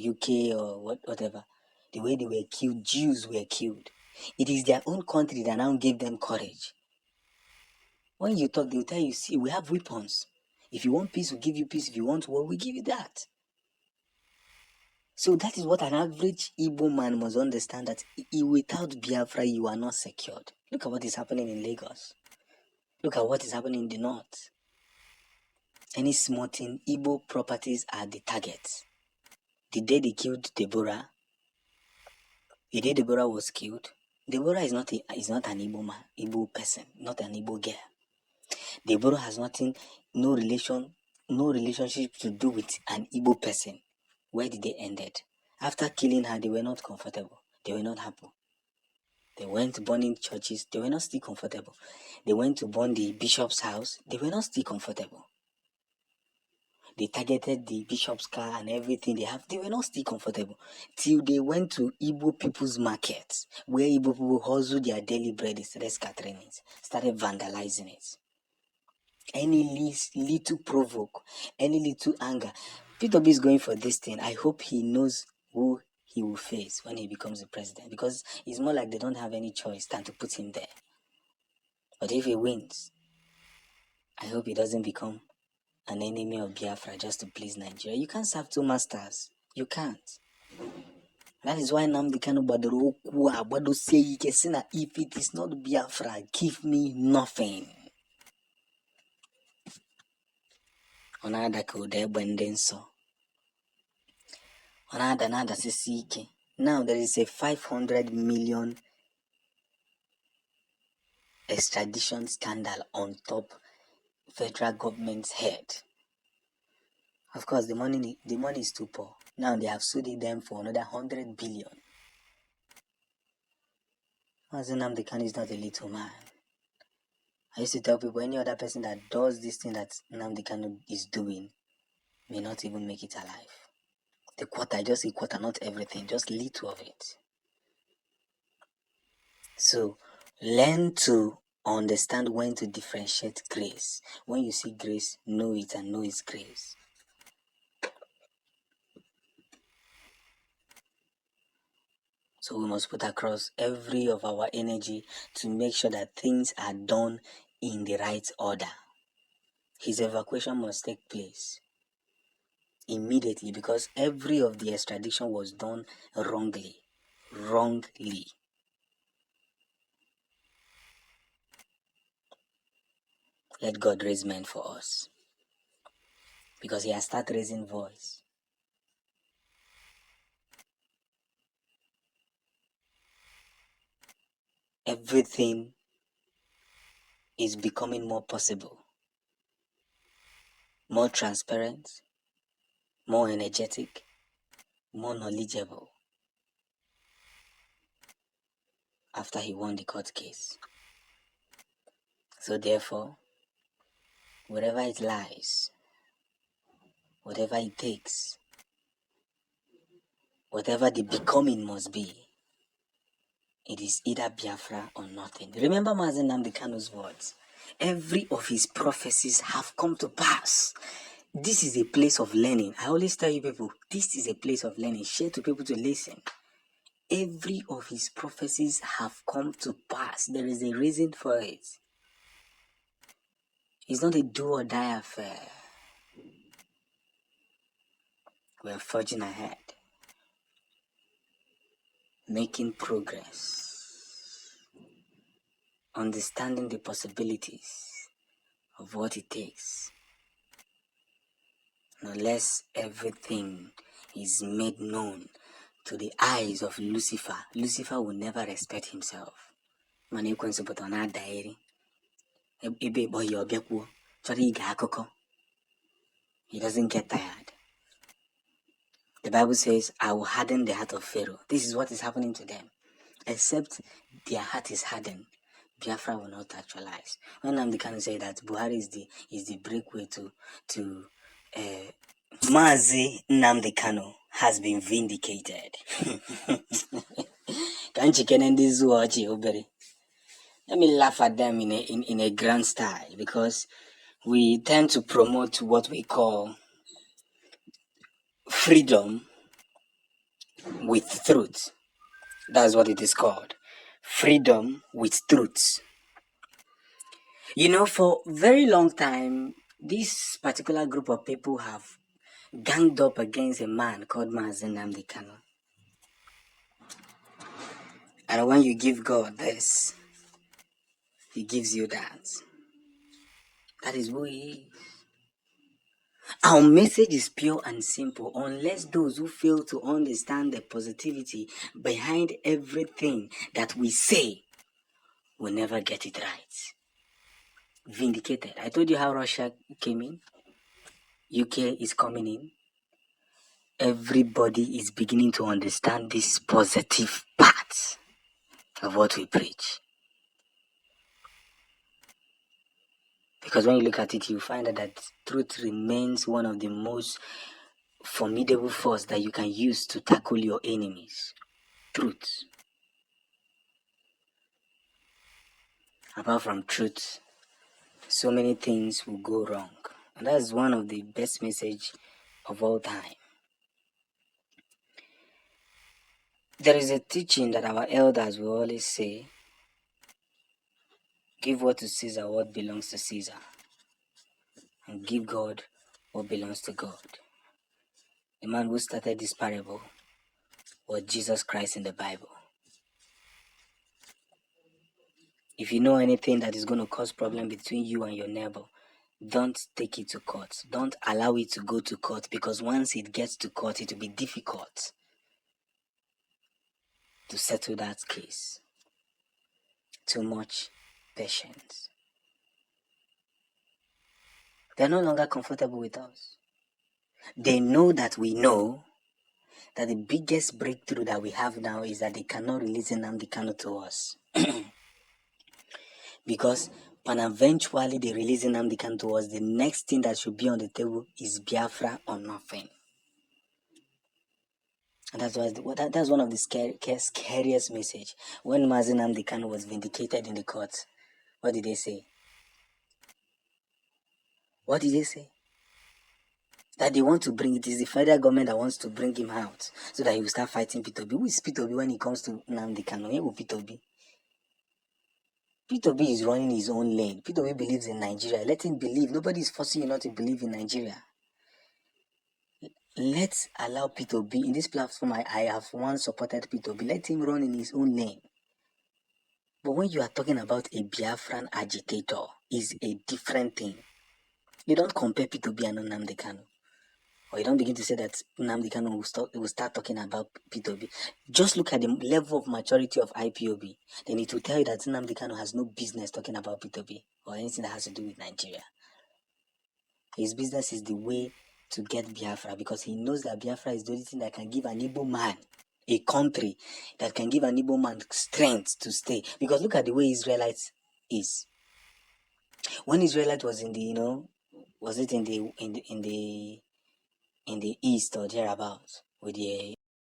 UK or whatever, the way they were killed, Jews were killed. It is their own country that now gave them courage. When you talk, they'll tell you, see, we have weapons. If you want peace, we'll give you peace. If you want war, we give you that. So that is what an average Igbo man must understand, that without Biafra, you are not secured. Look at what is happening in Lagos. Look at what is happening in the north. Any small thing, Igbo properties are the target. The day they killed Deborah, the day Deborah was killed, Deborah is not an Igbo man, Igbo person, not an Igbo girl. Deborah has no relationship to do with an Igbo person. Where did they end it? After killing her, they were not comfortable. They were not happy. They went to burning churches. They were not still comfortable. They went to burn the bishop's house. They were not still comfortable. They targeted the bishop's car and everything they have. They were not still comfortable. Till they went to Igbo people's markets, where Igbo people hustle their daily bread, they started scattering it, started vandalizing it. Any little provoke, any little anger. Peter B is going for this thing. I hope he knows who he will face when he becomes the president, because it's more like they don't have any choice than to put him there. But if he wins, I hope he doesn't become an enemy of Biafra just to please Nigeria. You can't serve two masters. You can't. That is why Nnamdi Kanu Badoro say, if it is not Biafra, give me nothing. Onada kude bendenso. Onada nada sisike. Now there is a 500 million extradition scandal on top federal government's head. Of course, the money is too poor. Now they have sued them for another 100 billion. Nnamdi Kanu is not a little man. I used to tell people, any other person that does this thing that Nnamdi Kanu is doing may not even make it alive. The quarter, just a quarter, not everything, just little of it. So, learn to understand when to differentiate grace. When you see grace, know it and know it's grace. So we must put across every of our energy to make sure that things are done in the right order. His evacuation must take place immediately, because every of the extradition was done wrongly. Let God raise men for us, because he has started raising voice. Everything is becoming more possible, more transparent, more energetic, more knowledgeable after he won the court case. So therefore, wherever it lies, whatever it takes, whatever the becoming must be, it is either Biafra or nothing. Remember Mazen Nnamdi Kanu's words. Every of his prophecies have come to pass. This is a place of learning. I always tell you people, this is a place of learning. Share to people to listen. Every of his prophecies have come to pass. There is a reason for it. It's not a do or die affair. We're forging ahead, making progress, understanding the possibilities of what it takes. Unless everything is made known to the eyes of Lucifer, Lucifer will never respect himself. He doesn't get tired. The Bible says, I will harden the heart of Pharaoh. This is what is happening to them. Except their heart is hardened, Biafra will not actualize. When Nnamdi Kanu say that Buhari is the breakway to Mazi Nnamdi Kanu has been vindicated. Let me laugh at them in a grand style, because we tend to promote what we call freedom with truth. That's what it is called. Freedom with truth. For very long time, this particular group of people have ganged up against a man called Mazen Nnamdi Kanu. And when you give God this, He gives you that. That is who He is. Our message is pure and simple, unless those who fail to understand the positivity behind everything that we say will never get it right. Vindicated. I told you how Russia came in. UK is coming in. Everybody is beginning to understand this positive part of what we preach. Because when you look at it, you find that truth remains one of the most formidable force that you can use to tackle your enemies. Truth. Apart from truth, so many things will go wrong. And that's one of the best message of all time. There is a teaching that our elders will always say, give what to Caesar what belongs to Caesar, and give God what belongs to God. The man who started this parable was Jesus Christ in the Bible. If you know anything that is going to cause problem between you and your neighbor, don't take it to court. Don't allow it to go to court, because once it gets to court, it will be difficult to settle that case. Too much patience. They're no longer comfortable with us. They know that we know that the biggest breakthrough that we have now is that they cannot release Nnamdi Kanu to us. Because when eventually they release Nnamdi Kanu to us, the next thing that should be on the table is Biafra or nothing. And that's one of the scariest message. When Mazen Nnamdi Kanu was vindicated in the court, what did they say? What did they say? That they want to bring, it is the federal government that wants to bring him out so that he will start fighting P2B. Who is P2B when it comes to Nnamdi Kanu? Who is P2B? P2B is running his own lane. P2B believes in Nigeria. Let him believe. Nobody is forcing you not to believe in Nigeria. Let's allow P2B. In this platform, I have once supported P2B. Let him run in his own lane. But when you are talking about a Biafran agitator, is a different thing. You don't compare P2B and Nnamdi Kanu. Or you don't begin to say that Nnamdi Kanu will start talking about P2B. Just look at the level of maturity of IPOB. Then it will tell you that Nnamdi Kanu has no business talking about P2B or anything that has to do with Nigeria. His business is the way to get Biafra, because he knows that Biafra is the only thing that can give an Igbo man, a country that can give an Igbo man strength to stay. Because look at the way Israelites is. When Israelite was in the, was it in the east or thereabouts with the